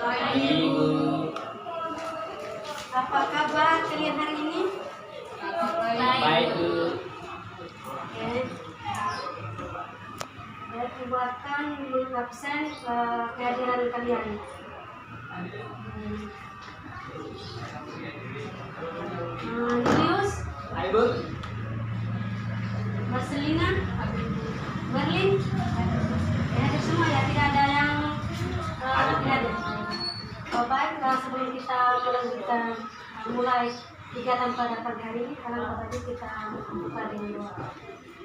Pagi, Bu. Apa kabar kalian hari ini? Baik, Bu. Oke. Ya, buatkan absen kehadiran kalian. Julius, Hai, Bu. Marcelina, Merlin, hadir semua ya, tidak ada yang tidak ada. Oh, baik, sebelum kita melanjutkan mulai kegiatan pada pagi hari ini, karena tadi kita buka dengan doa.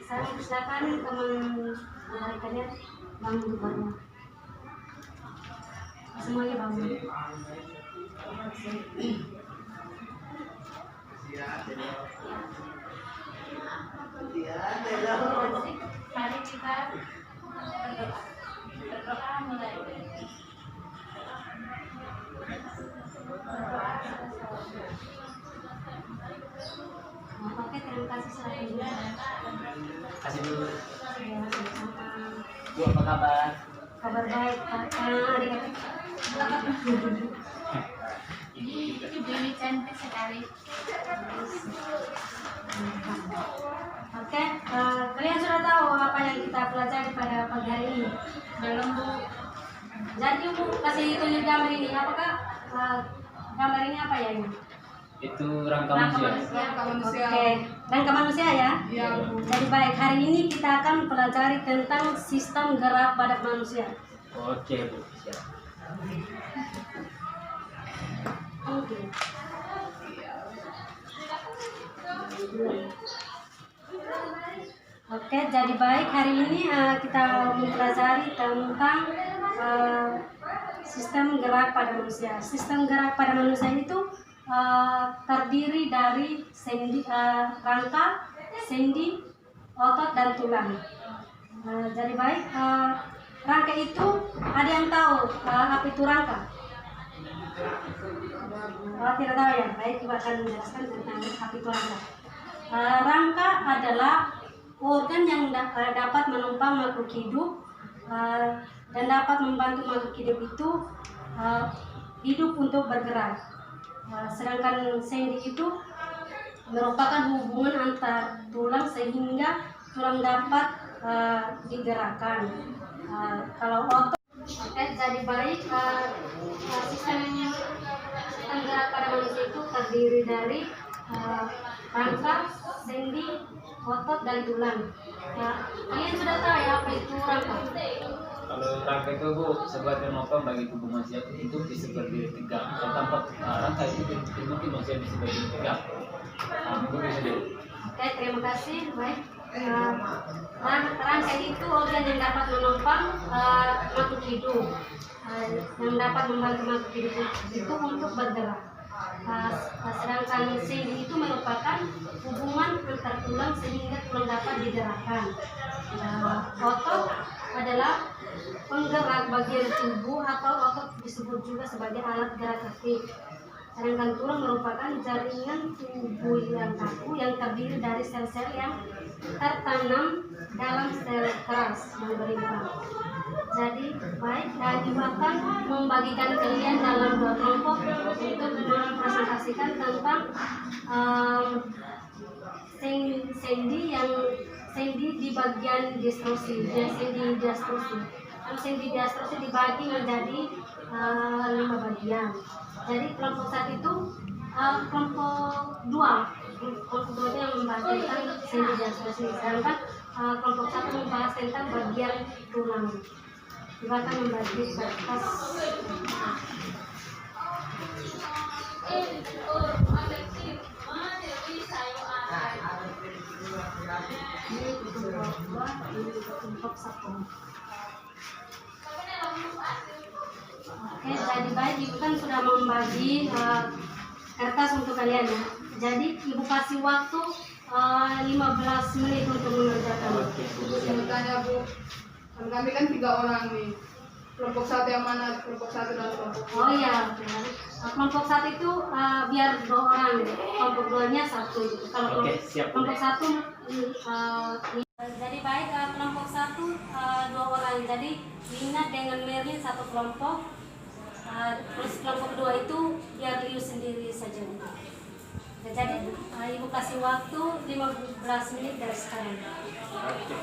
Saya persilakan teman dari kalian bangun bareng. Semuanya bangun. Mari kita berdoa mulai. Oke, terima kasih selanjutnya. Kasih dulu. Ya, sama-sama. Bu, apa kabar? Kabar baik, adik-adik. Ibu ini cantik sekali. Oke, kalian sudah tahu apa yang kita pelajari pada pagi hari ini? Belum, Bu. Jadi Bu kasih tunjuk gambar ini, apakah gambar ini apa ya ini? Itu rangka Rangka manusia. manusia. Oke, rangka manusia ya? Iya, Bu. Jadi baik, hari ini kita akan pelajari tentang sistem gerak pada manusia. Oke, Bu. Siap. Oke. Oke, jadi baik, hari ini kita mempelajari tentang sistem gerak pada manusia. Sistem gerak pada manusia itu terdiri dari rangka, sendi, otot, dan tulang. Jadi baik, rangka itu ada yang tahu apa itu rangka? Tidak tahu ya? Baik, kita akan menjelaskan tentang apa itu rangka. Rangka adalah organ yang dapat menumpang makhluk hidup dan dapat membantu makhluk hidup itu hidup untuk bergerak. Sedangkan sendi itu merupakan hubungan antar tulang sehingga tulang dapat digerakkan. Kalau otot, oke, jadi baik, sistem gerak pada manusia itu terdiri dari rangka, sendi, otot, dan tulang. Kalian sudah tahu ya apa itu rangka? Kalau rangka itu, Bu, sebuah penopang bagi tubuh manusia untuk bisa berdiri tegak. Kalau tanpa rangka itu mungkin manusia bisa berdiri tegak. Mungkin bisa dulu. Oke, terima kasih. Baik. Rangka itu organ yang dapat menopang makhluk hidup, yang dapat membantu makhluk hidup itu untuk bergerak. Sedangkan sendi itu merupakan hubungan antar tulang sehingga tulang dapat digerakkan. Otot adalah penggerak bagian tubuh atau otot disebut juga sebagai alat gerak aktif. Sedangkan tulang merupakan jaringan tubuh yang kaku yang terdiri dari sel-sel yang tertanam dalam sel keras yang berimbang. Jadi baik, Ibu akan membagikan kalian dalam dua kelompok untuk mempresentasikan tentang sendi di bagian distrosi, sendi diastrosi. Sendi diastrosi dibagi menjadi 5 bagian. Jadi kelompok satu itu kelompok dua itu yang membahas tentang sendi diastrosi, sedangkan kelompok satu membahas tentang bagian tulang. Kita akan membagi batas. Ini kelompok dua, ini kelompok satu. Oke, jadi baik, Ibu kan sudah membagi kertas untuk kalian ya. Jadi Ibu kasih waktu 15 menit untuk mengerjakan. Sebenarnya, Bu. Kami kan 3 orang nih. Kelompok satu yang mana? Kelompok satu dan kelompok dua. Oh iya, kelompok satu itu biar 2 orang, kelompok 2-nya 1. Kalau Oke, siap. kelompok 1 jadi baik, kelompok 1 2 orang. Jadi Lina dengan Merlin satu kelompok, Terus kelompok kedua itu biar Liu sendiri saja. Nah, jadi ibu kasih waktu 15 menit dari sekarang. Oke.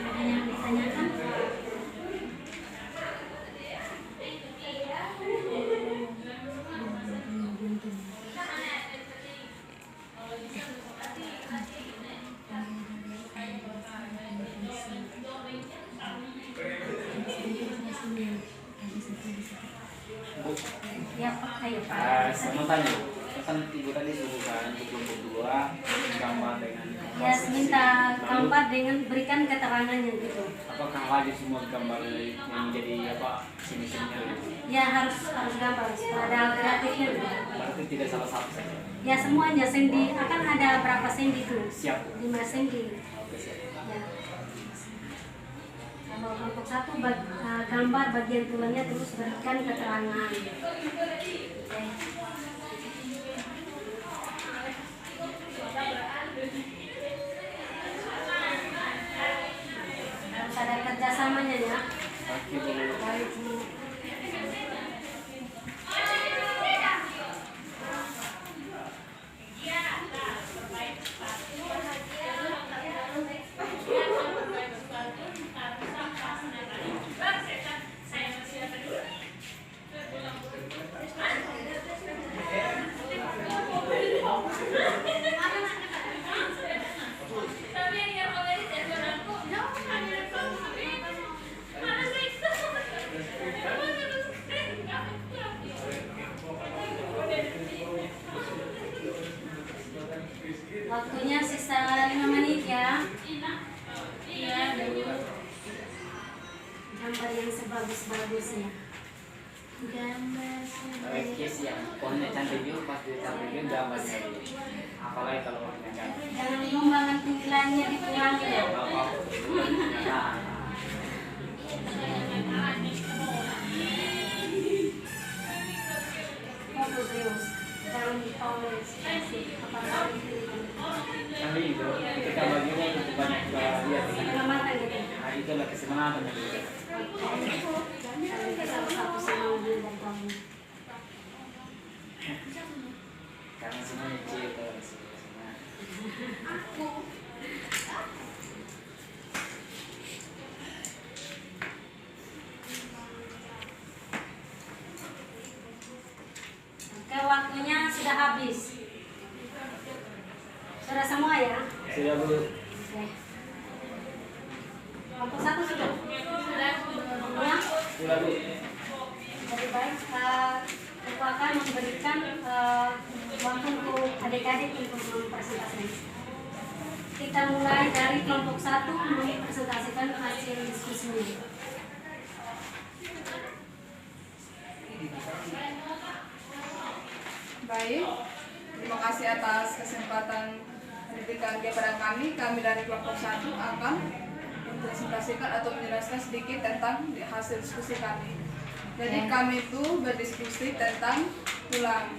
Ada yang ditanyakan? Bu, Ya Pak, ayo Pak. saya mau tanya, Bu. Kan ibu tadi suruhkan untuk kelompok 2 gambar dengan Ya, minta keempat dengan berikan keterangannya gitu. apakah wajib semua gambar yang menjadi apa sini-sininya gitu? Ya harus gambar supaya ada alternatifnya. Berarti tidak salah satu saja. Ya semuanya sendi akan ada berapa sendi itu? Siap. 5 sendi. Oke, siap. Ya. Kalau kelompok 1 gambar bagian tulangnya terus berikan keterangan. Oke. Harus ada kerjasamanya ya. Oke, Bu. Baik. Waktunya sisa 5 menit ya. Ya, gambar yang sebagus-bagusnya. Gambar Oke, siap. Pohonnya cantik juga, pasti cantik juga gambarnya. Apalagi kalau warnanya cantik. jangan membangun tinggilannya di tulang ya. Apa? Nah, Fokus terus. Jangan dipoles. Apalagi kan itu kita baginya untuk banyak lihat. setengah matang gitu. Nah, itulah kesenangan yang kita. Kita satu sama mobil dan kamu. Karena semuanya cerita semua. Oke, waktunya sudah habis. Sudah semua ya? Sudah, Bu. Oke. Kelompok 1 sudah? Semua? Sudah, Bu. Jadi baik, aku akan memberikan waktu untuk adik-adik untuk mempresentasikan. Kita mulai dari kelompok 1 mempresentasikan hasil diskusinya. Baik, terima kasih atas kesempatan diberikan kepada kami. Kami dari kelompok 1 akan mempresentasikan atau menjelaskan sedikit tentang hasil diskusi kami. Jadi kami itu berdiskusi tentang tulang.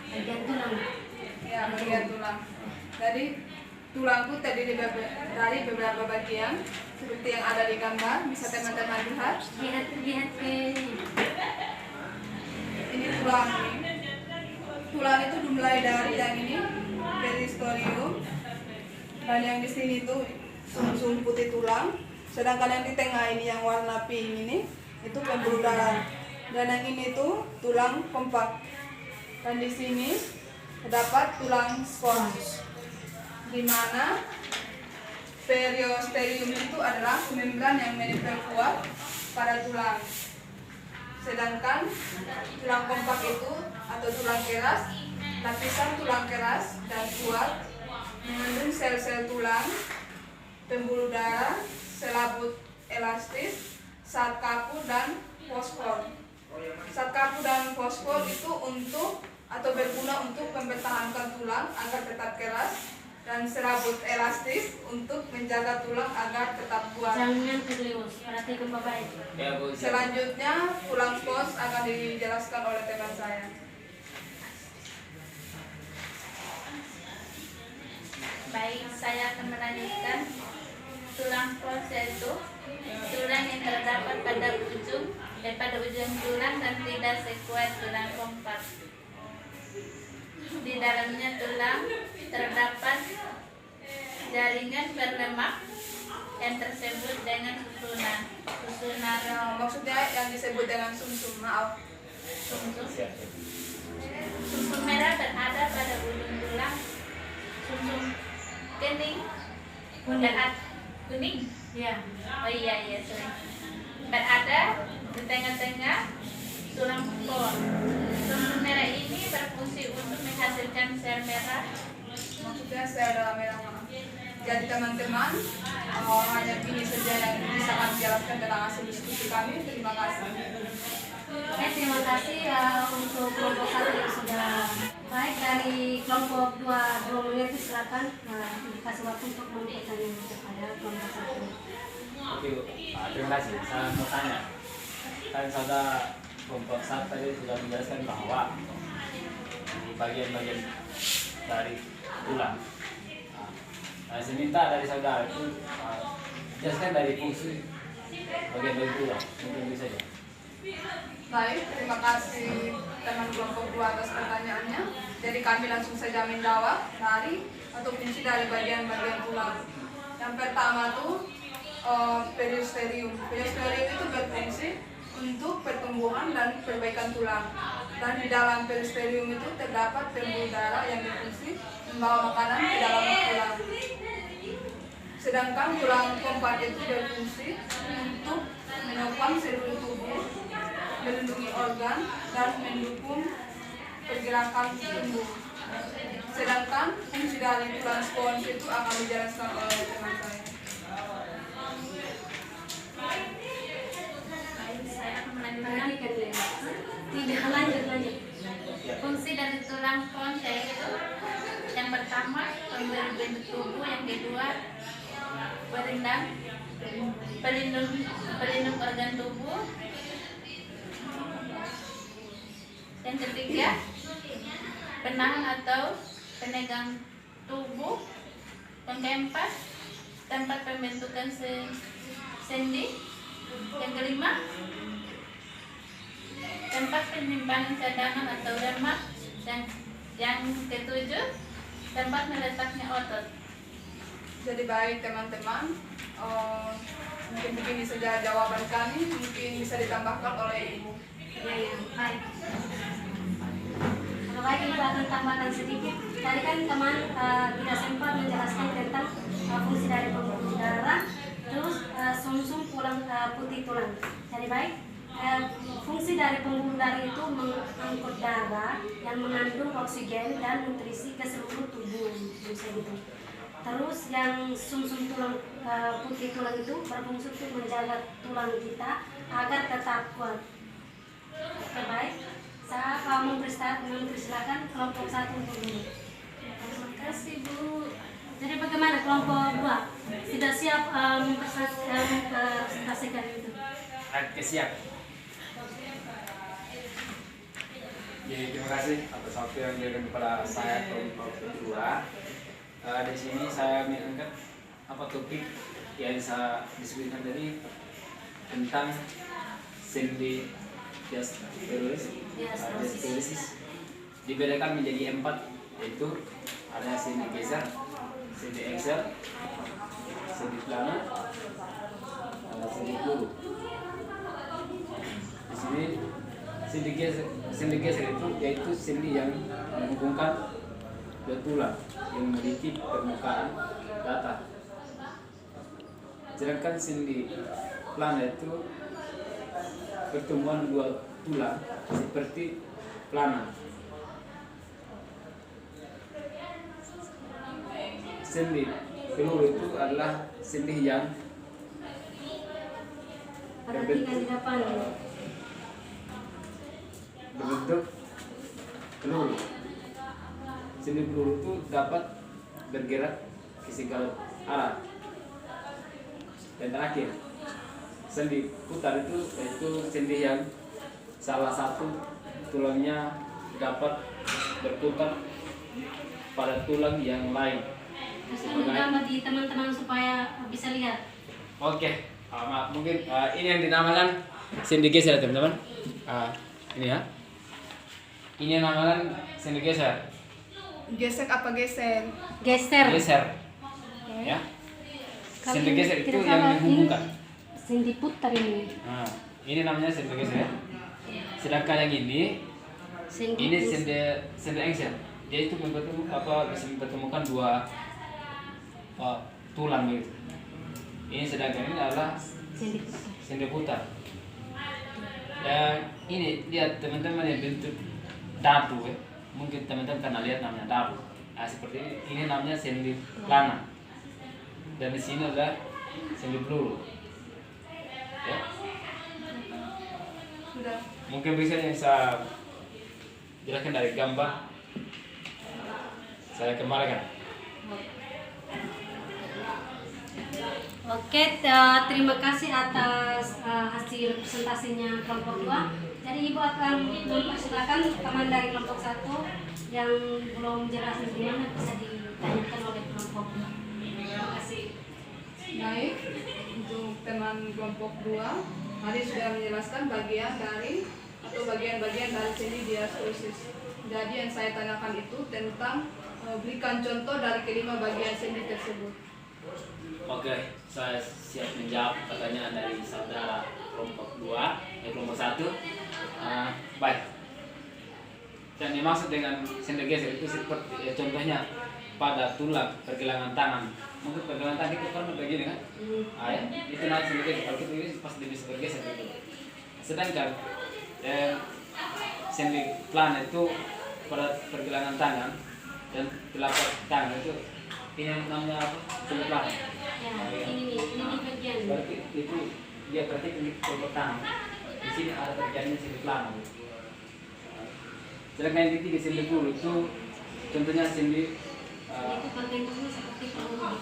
Bagian tulang. Ya, bagian tulang. Jadi tulang itu terdiri dari beberapa bagian seperti yang ada di gambar. Bisa teman-teman lihat. Lihat ke Ini tulang ini. Tulang itu dimulai dari yang ini peristoneum, dan yang di sini tuh sum-sum putih tulang. Sedangkan yang di tengah ini yang warna pink ini itu pembuluh darah. Dan yang ini tuh tulang kompak. Dan di sini terdapat tulang spons, di mana periosteum itu adalah membran yang menempel kuat pada tulang. Sedangkan tulang kompak itu atau tulang keras, lapisan tulang keras dan kuat mengandung sel-sel tulang, pembuluh darah, selaput elastis, zat kaku dan fosfor. Zat kaku dan fosfor itu untuk atau berguna untuk mempertahankan tulang agar tetap keras, dan serabut elastis untuk menjaga tulang agar tetap kuat. Jangan kelius, perhatikan baik. Ya, Bu. Selanjutnya tulang pos akan dijelaskan oleh teman saya. Baik, saya akan melanjutkan. Tulang pos yaitu tulang yang terdapat pada ujung tulang dan tidak sekuat tulang kompak. Di dalamnya tulang terdapat jaringan berlemak yang tersebut dengan susunan. Maksudnya yang disebut dengan sumsum, maaf. Sumsum. Sumsum merah berada pada ujung tulang. Sumsum kuning. Kuning. Ya. Oh iya, sorry. Berada di tengah-tengah tulang pon. Sumsum merah ini berfungsi untuk menghasilkan sel merah. Maksudnya sel darah merah, maaf. Jadi teman-teman, hanya ini saja yang bisa kami jelaskan tentang hasil diskusi kami. Terima kasih. Oke, terima kasih untuk kelompok 1 yang sudah baik. Dari kelompok 2 menit silakan dikasih waktu untuk bertanya kepada kelompok 1. Oke, Bu. Terima kasih. Saya mau tanya. Kan saudara kelompok 1 tadi sudah menjelaskan bahwa di bagian-bagian dari tulang. Nah, saya minta dari saudara itu jelaskan dari fungsi bagian-bagian tulang. Mungkin bisa ya. Baik, terima kasih teman kelompok 2 atas pertanyaannya. Jadi kami langsung saja menjawab dari atau fungsi dari bagian-bagian tulang. Yang pertama tuh periosterium. Periosterium itu berfungsi untuk pertumbuhan dan perbaikan tulang. Dan di dalam periosterium itu terdapat pembuluh darah yang berfungsi membawa makanan ke dalam tulang. Sedangkan tulang kompak itu berfungsi untuk menopang seluruh tubuh, melindungi organ, dan mendukung pergerakan tubuh. Sedangkan fungsi dari tulang spons itu akan dijelaskan oleh teman saya. Baik, saya akan melanjutkan. Tidak, lanjut. Fungsi dari tulang pons yaitu yang pertama pemberi bentuk tubuh, yang kedua pelindung organ tubuh, yang ketiga penahan atau penegang tubuh, yang keempat tempat pembentukan sendi, yang kelima tempat penyimpanan cadangan atau lemak, yang ketujuh tempat meletaknya otot. Jadi baik teman-teman, mungkin begini saja jawaban kami, mungkin bisa ditambahkan oleh Ibu. Baik. Baik, Ibu akan tambahkan sedikit. Tadi kan teman tidak sempat menjelaskan tentang fungsi dari pembuluh darah, terus sumsum putih tulang. Jadi baik, fungsi dari pembuluh darah itu mengangkut darah yang mengandung oksigen dan nutrisi ke seluruh tubuh, bisa gitu. Terus yang sumsum tulang putih tulang itu berfungsi untuk menjaga tulang kita agar tetap kuat. Oke, baik. Saya mempersilakan kelompok 1 untuk dulu. Terima kasih, Bu. Jadi bagaimana kelompok 2? Sudah siap mempresentasikan itu? Oke, siap. Jadi terima kasih atas waktu yang diberikan kepada saya kelompok kedua. Di sini saya mengangkat topik yang saya diskusikan tadi tentang sendi diastereosis. Dibedakan menjadi 4, yaitu ada sendi geser, sendi axial, sendi plana, sendi peluru. Di sini sendi geser itu yaitu sendi yang menghubungkan dua tulang yang memiliki permukaan datar. Sedangkan sendi plana itu pertemuan dua tulang seperti pelana. Sendi peluru itu adalah sendi yang Perhatikan di depan. berbentuk peluru. Sendi peluru itu dapat bergerak ke segala arah. Dan terakhir, sendi putar itu yaitu sendi yang salah satu tulangnya dapat berputar pada tulang yang lain. Bisa ditambah di teman-teman supaya bisa lihat. Oke, maaf, mungkin ini yang dinamakan sendi geser teman-teman. Ini ya, ini yang dinamakan sendi geser. Gesek apa geser? Geser. Geser, ya. Kalau Sendi geser itu tidak yang salah, menghubungkan. Sendi putar ini. Nah, ini namanya sendi geser. Sedangkan yang ini Sendi sendi engsel. Dia itu bisa mempertemukan dua tulang gitu. Ini sedangkan ini adalah sendi putar. sendi putar. Dan ini lihat teman-teman yang bentuk dadu ya. Mungkin teman-teman pernah lihat namanya dadu. Nah, seperti ini namanya sendi plana. Dan di sini adalah sendi peluru. Ya. Sudah. Mungkin bisa yang saya jelaskan dari gambar. Saya kembalikan. Oke, terima kasih atas hasil presentasinya kelompok 2. Jadi Ibu akan mempersilakan teman dari kelompok 1 yang belum jelas gimana bisa ditanyakan oleh kelompok 2. Terima kasih. Baik, untuk teman kelompok 2, tadi sudah menjelaskan bagian bagian dari sendi diastosis. Jadi yang saya tanyakan itu tentang berikan contoh dari kelima bagian sendi tersebut. Oke, saya siap menjawab pertanyaan dari saudara kelompok 2, kelompok 1. Baik. Dan yang dimaksud dengan sendi geser itu seperti contohnya pada tulang pergelangan tangan. Mungkin pergelangan tangan itu kan begini kan? Ya, itu nanti sendi geser. Kalau kita ini pasti bisa bergeser gitu. Sedangkan sendi plana itu pada pergelangan tangan dan telapak tangan itu ini yang namanya apa? Sendi plana. Ya, ini bagian. Berarti itu dia berarti ini telapak tangan. Di sini ada terjadinya sendi plana. Sedangkan yang ketiga sendi peluru itu contohnya sendi Itu bentuknya seperti peluru.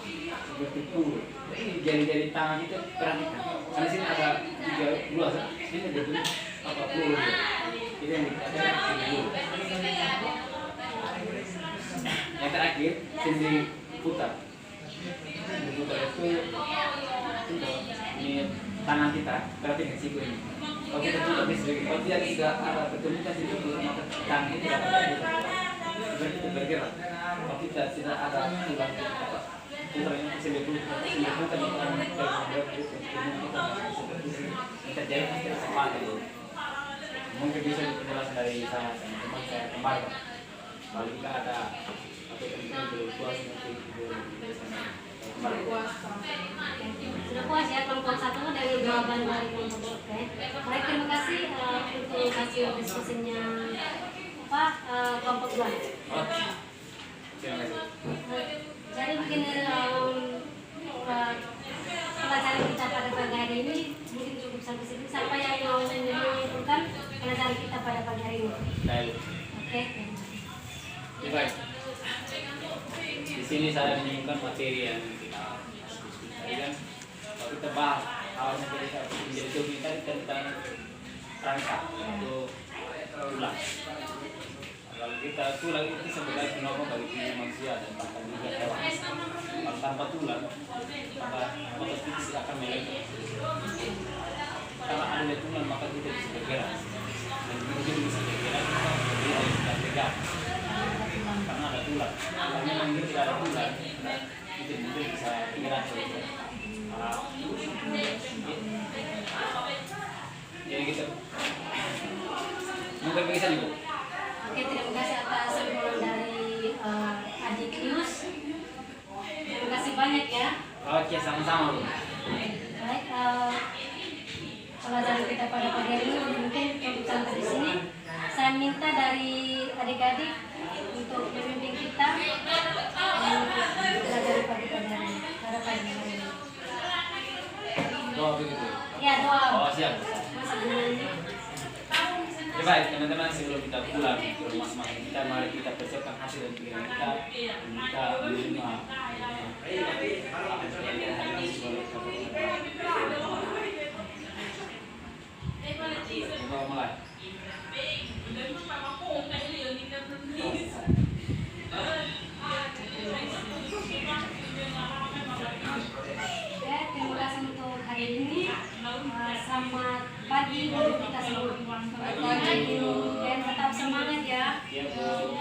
seperti peluru. Ini jari-jari tangan itu perhatikan. Karena sini ada dua, ini bentuknya apa peluru. Ini yang dikatakan sendi peluru. Yang terakhir sendi putar. Sendi putar itu ini tangan kita perhatikan siku ini. Kalau kita putar di sini, kalau dia tidak ada ketemukan situ, maka tangan itu dapat bergerak. Kalau kita tidak ada tulang apa putarnya sendi putar terjadi pasti kesempatan. Mungkin bisa dijelaskan dari saya, teman saya kembali. Kalau kita ada atau penting berpuas nanti kembali. Sudah puas ya kelompok 1 dari jawaban dari kelompok 2. Baik, terima kasih untuk hasil diskusinya kelompok 2. Oke. Terima kasih. Jadi begini, pelajaran kita pada pagi hari ini mungkin cukup sampai sini. Siapa yang mau menyimpulkan pelajaran kita pada pagi hari ini? Baik. Oke. Baik. Di sini saya menyimpulkan materi yang kita diskusi tadi kan. Kalau kita bahas awalnya kita menjadi topik tadi tentang rangka atau tulang. Kalau kita tulang itu sebagai penolong bagi tubuh manusia dan bahkan juga hewan. Kalau tanpa tulang, maka otot kita tidak akan melengkung. Karena ada tulang maka kita bisa bergerak. Dan mungkin bisa bergerak kita tidak tegak. Karena ada tulang. Karena mungkin tidak ada tulang, itu mungkin bisa bergerak. Jadi kita mungkin bisa nih Bu. Oke, terima kasih atas simpulan dari Adik Lius. Terima kasih banyak ya. Oke, sama-sama Bu. Baik, pelajaran kita pada pagi hari ini. Mungkin untuk sampai di sini saya minta dari adik-adik untuk memimpin kita belajar pagi hari ini, pada pagi hari ini. Doa begitu. Ya, doa. Oh, siap. Masih menyanyi. Ya baik teman-teman, sebelum kita pulang ke rumah masing-masing kita, mari kita persiapkan hati dan pikiran kita dan kita menerima apa yang kita hari ini sebagai kabar. Kita mulai. Ya, terima kasih untuk hari ini. Selamat pagi untuk kita semua. Selamat pagi dan tetap semangat ya. Ya, Bu,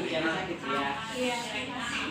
jangan sakit ya. Iya, terima kasih.